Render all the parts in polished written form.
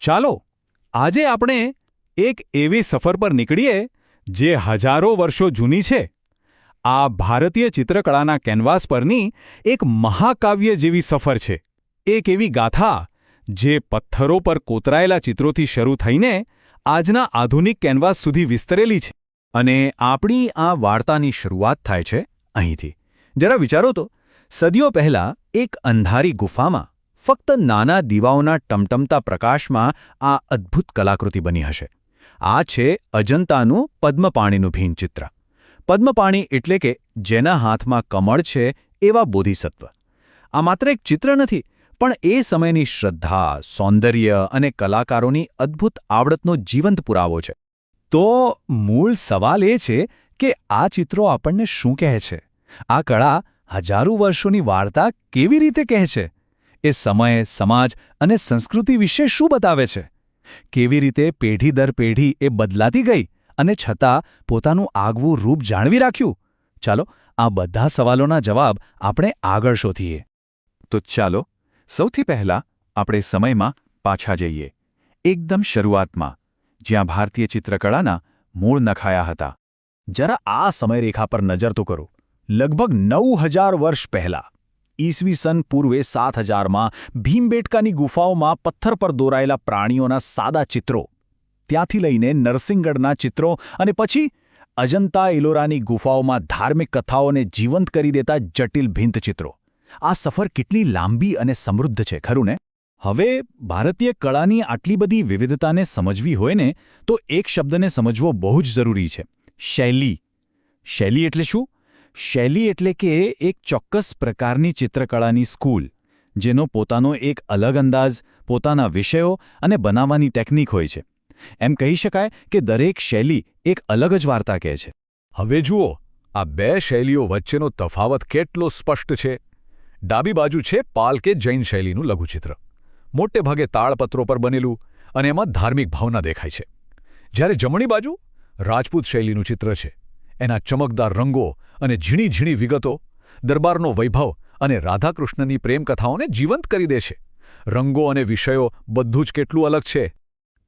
ચાલો આજે આપણે એક એવી સફર પર નીકળીએ જે હજારો વર્ષો જૂની છે. આ ભારતીય ચિત્રકળાના કેનવાસ પરની એક મહાકાવ્ય જેવી સફર છે. એક એવી ગાથા જે પથ્થરો પર કોતરાયેલા ચિત્રોથી શરૂ થઈને આજના આધુનિક કેનવાસ સુધી વિસ્તરેલી છે. અને આપણી આ વાર્તાની શરૂઆત થાય છે અહીંથી. જરા વિચારો તો, સદીઓ પહેલાં એક અંધારી ગુફામાં ફક્ત નાના દીવાઓના ટમટમતા પ્રકાશમાં આ અદ્ભુત કલાકૃતિ બની હશે. આ છે અજંતાનું પદ્મપાણીનું ભીંતચિત્ર. પદ્મપાણી એટલે કે જેના હાથમાં કમળ છે એવા બોધિસત્વ. આ માત્ર એક ચિત્ર નથી, પણ એ સમયની શ્રદ્ધા, સૌંદર્ય અને કલાકારોની અદ્ભુત આવડતનો જીવંત પુરાવો છે. તો મૂળ સવાલ એ છે કે આ ચિત્રો આપણને શું કહે છે? આ કળા હજારો વર્ષોની વાર્તા કેવી રીતે કહે છે? એ સમય, સમાજ અને સંસ્કૃતિ વિશે શું બતાવે છે? કેવી રીતે પેઢી દર પેઢી એ બદલાતી ગઈ અને છતાં પોતાનું આગવું રૂપ જાળવી રાખ્યું? ચાલો આ બધા સવાલોના જવાબ આપણે આગળ શોધીએ. તો ચાલો સૌથી પહેલાં આપણે સમયમાં પાછા જઈએ, એકદમ શરૂઆતમાં, જ્યાં ભારતીય ચિત્રકળાના મૂળ નખાયા હતા. જરા આ સમયરેખા પર નજર તો કરો. લગભગ 9000 વર્ષ પહેલાં, ઈસવીસન પૂર્વે 7000માં ભીમબેટકાની ગુફાઓમાં પથ્થર પર દોરાયેલા પ્રાણીઓના સાદા ચિત્રો, ત્યાંથી લઈને નરસિંહગઢના ચિત્રો અને પછી અજંતા એલોરાની ગુફાઓમાં ધાર્મિક કથાઓને જીવંત કરી દેતા જટિલ ભીંતચિત્રો. આ સફર કેટલી લાંબી અને સમૃદ્ધ છે, ખરું ને? હવે ભારતીય કળાની આટલી બધી વિવિધતાને સમજવી હોય ને, તો એક શબ્દને સમજવો બહુ જ જરૂરી છે: શૈલી. શૈલી એટલે શું? શૈલી એટલે કે એક ચોક્કસ પ્રકારની ચિત્રકળાની સ્કૂલ, જેનો પોતાનો એક અલગ અંદાજ, પોતાના વિષયો અને બનાવવાની ટેકનિક હોય છે. એમ કહી શકાય કે દરેક શૈલી એક અલગ જ વાર્તા કહે છે. હવે જુઓ, આ બે શૈલીઓ વચ્ચેનો તફાવત કેટલો સ્પષ્ટ છે. ડાબી બાજુ છે પાલ કે જૈન શૈલીનું લઘુચિત્ર, મોટે ભાગે તાળપત્રો પર બનેલું, અને એમાં ધાર્મિક ભાવના દેખાય છે. જ્યારે જમણી બાજુ રાજપૂત શૈલીનું ચિત્ર છે. એના ચમકદાર રંગો અને ઝીણી ઝીણી વિગતો દરબારનો વૈભવ અને રાધાકૃષ્ણની પ્રેમકથાઓને જીવંત કરી દે છે. રંગો અને વિષયો બધું જ કેટલું અલગ છે.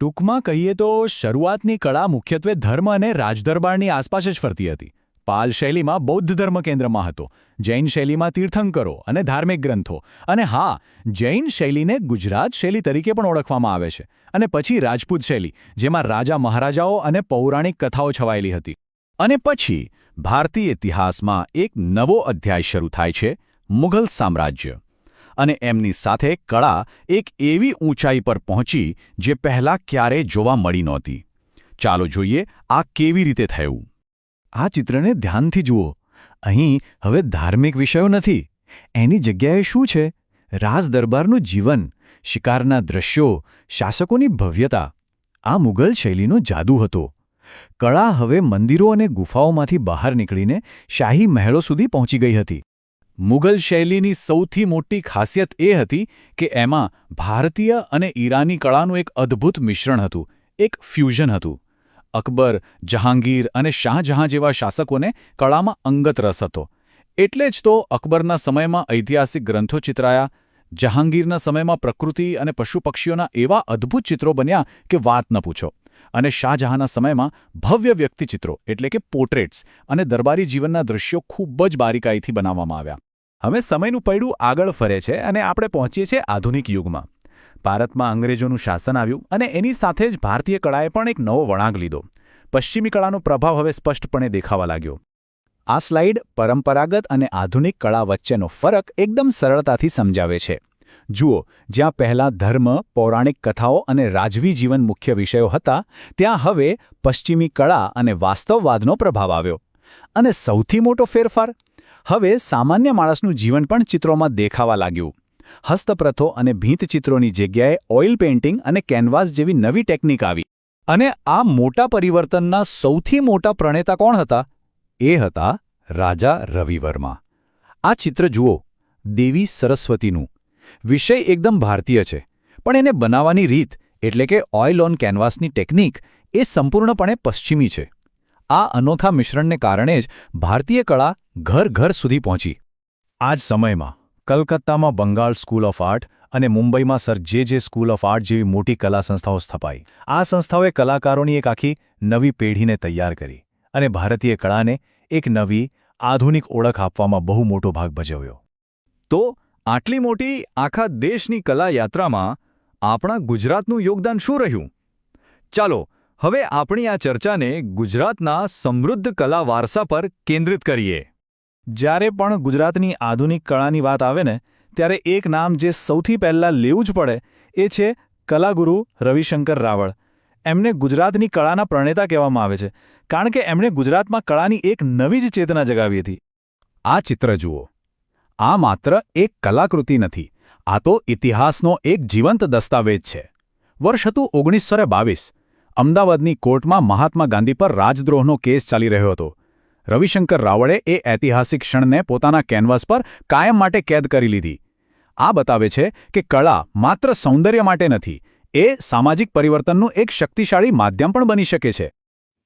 ટૂંકમાં કહીએ તો શરૂઆતની કળા મુખ્યત્વે ધર્મ અને રાજદરબારની આસપાસ જ ફરતી હતી. પાલ શૈલીમાં બૌદ્ધ ધર્મ કેન્દ્રમાં હતો, જૈન શૈલીમાં તીર્થંકરો અને ધાર્મિક ગ્રંથો, અને હા, જૈન શૈલીને ગુજરાત શૈલી તરીકે પણ ઓળખવામાં આવે છે. અને પછી રાજપૂત શૈલી, જેમાં રાજા મહારાજાઓ અને પૌરાણિક કથાઓ છવાયેલી હતી. અને પછી ભારતીય ઇતિહાસમાં એક નવો અધ્યાય શરૂ થાય છે: મુઘલ સામ્રાજ્ય. અને એમની સાથે કળા એક એવી ઊંચાઈ પર પહોંચી જે પહેલાં ક્યારેય જોવા મળી નહોતી. ચાલો જોઈએ આ કેવી રીતે થયું. આ ચિત્રને ધ્યાનથી જુઓ. અહીં હવે ધાર્મિક વિષયો નથી. એની જગ્યાએ શું છે? રાજદરબારનું જીવન, શિકારના દૃશ્યો, શાસકોની ભવ્યતા. આ મુઘલ શૈલીનો જાદુ હતો. કળા હવે મંદિરો અને ગુફાઓમાંથી બહાર નીકળીને શાહી મહેલો સુધી પહોંચી ગઈ હતી. મુઘલ શૈલીની સૌથી મોટી ખાસિયત એ હતી કે એમાં ભારતીય અને ઈરાની કળાનું એક અદ્ભુત મિશ્રણ હતું, એક ફ્યુઝન હતું. અકબર, જહાંગીર અને શાહજહાં જેવા શાસકોને કળામાં અંગત રસ હતો. એટલે જ તો અકબરના સમયમાં ઐતિહાસિક ગ્રંથો ચિતરાયા, જહાંગીરના સમયમાં પ્રકૃતિ અને પશુપક્ષીઓના એવા અદ્ભુત ચિત્રો બન્યા કે વાત ન પૂછો, અને શાહજહાંના સમયમાં ભવ્ય વ્યક્તિચિત્રો એટલે કે પોર્ટ્રેટ્સ અને દરબારી જીવનના દૃશ્યો ખૂબ જ બારીકાઈથી બનાવવામાં આવ્યા. હવે સમયનું પૈડું આગળ ફરે છે અને આપણે પહોંચીએ છીએ આધુનિક યુગમાં. ભારતમાં અંગ્રેજોનું શાસન આવ્યું અને એની સાથે જ ભારતીય કળાએ પણ એક નવો વળાંક લીધો. પશ્ચિમી કળાનો પ્રભાવ હવે સ્પષ્ટપણે દેખાવા લાગ્યો. આ સ્લાઇડ પરંપરાગત અને આધુનિક કળા વચ્ચેનો ફરક એકદમ સરળતાથી સમજાવે છે. જુઓ, જ્યાં પહેલાં ધર્મ, પૌરાણિક કથાઓ અને રાજવી જીવન મુખ્ય વિષયો હતા, ત્યાં હવે પશ્ચિમી કળા અને વાસ્તવવાદનો પ્રભાવ આવ્યો. અને સૌથી મોટો ફેરફાર, હવે સામાન્ય માણસનું જીવન પણ ચિત્રોમાં દેખાવા લાગ્યું. હસ્તપ્રથો અને ભીંતચિત્રોની જગ્યાએ ઓઇલ પેઇન્ટિંગ અને કેનવાસ જેવી નવી ટેકનિક આવી. અને આ મોટા પરિવર્તનના સૌથી મોટા પ્રણેતા કોણ હતા? એ હતા રાજા રવિવર્મા. આ ચિત્ર જુઓ, દેવી સરસ્વતીનું. વિષય એકદમ ભારતીય છે, પણ એને બનાવવાની રીત એટલે કે ઓઇલ ઓન કેનવાસની ટેકનિક એ સંપૂર્ણપણે પશ્ચિમી છે. આ અનોખા મિશ્રણને કારણે જ ભારતીય કળા ઘર ઘર સુધી પહોંચી. આ જ સમયમાં કલકત્તામાં બંગાળ સ્કૂલ ઓફ આર્ટ અને મુંબઈમાં સર જે સ્કૂલ ઓફ આર્ટ જેવી મોટી કલા સંસ્થાઓ સ્થપાઈ. આ સંસ્થાઓએ કલાકારોની એક આખી નવી પેઢીને તૈયાર કરી અને ભારતીય કળાને એક નવી આધુનિક ઓળખ આપવામાં બહુ મોટો ભાગ ભજવ્યો. તો આટલી મોટી આખા દેશની કલા યાત્રામાં આપણા ગુજરાતનું યોગદાન શું રહ્યું? ચાલો હવે આપણી આ ચર્ચાને ગુજરાતના સમૃદ્ધ કલા વારસા પર કેન્દ્રિત કરીએ. જ્યારે પણ ગુજરાતની આધુનિક કળાની વાત આવે ને ત્યારે એક નામ જે સૌથી પહેલાં લેવું જ પડે એ છે કલાગુરુ રવિશંકર રાવળ. એમને ગુજરાતની કળાના પ્રણેતા કહેવામાં આવે છે કારણ કે એમણે ગુજરાતમાં કળાની એક નવી જ ચેતના જગાવી હતી. આ ચિત્ર જુઓ. આ માત્ર એક કલાકૃતિ નથી, આ તો ઇતિહાસનો એક જીવંત દસ્તાવેજ છે. વર્ષ હતું 1922. અમદાવાદની કોર્ટમાં મહાત્મા ગાંધી પર રાજદ્રોહનો કેસ ચાલી રહ્યો હતો. રવિશંકર રાવળે એ ઐતિહાસિક ક્ષણને પોતાના કેનવાસ પર કાયમ માટે કેદ કરી લીધી. આ બતાવે છે કે કળા માત્ર સૌંદર્ય માટે નથી, એ સામાજિક પરિવર્તનનું એક શક્તિશાળી માધ્યમ પણ બની શકે છે.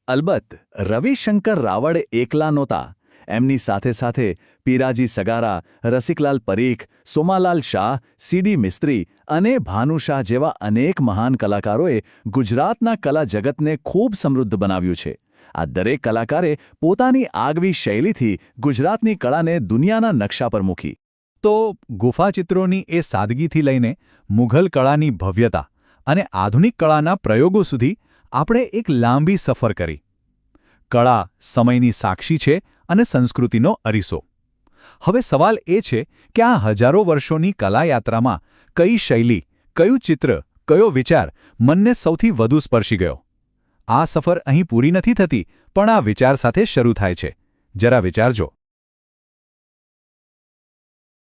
અલબત્ત રવિશંકર રાવળ એકલા નહોતા. એમની સાથે સાથે પીરાજી સગારા, રસિકલાલ પરીખ, સોમાલાલ શાહ, સીડી મિસ્ત્રી અને ભાનુશાહ જેવા અનેક મહાન કલાકારોએ ગુજરાતના કલા જગતને ખૂબ સમૃદ્ધ બનાવ્યું છે. આ દરેક કલાકારે પોતાની આગવી શૈલીથી ગુજરાતની કળાને દુનિયાના નકશા પર મૂકી. તો ગુફાચિત્રોની એ સાદગીથી લઈને મુઘલ કળાની ભવ્યતા અને આધુનિક કળાના પ્રયોગો સુધી આપણે એક લાંબી સફર કરી. કળા સમયની સાક્ષી છે અને સંસ્કૃતિનો અરીસો. હવે સવાલ એ છે કે આ હજારો વર્ષોની કલાયાત્રામાં કઈ શૈલી, કયું ચિત્ર, કયો વિચાર મનને સૌથી વધુ સ્પર્શી ગયો? આ સફર અહીં પૂરી નથી થતી, પણ આ વિચાર સાથે શરૂ થાય છે. જરા વિચારજો.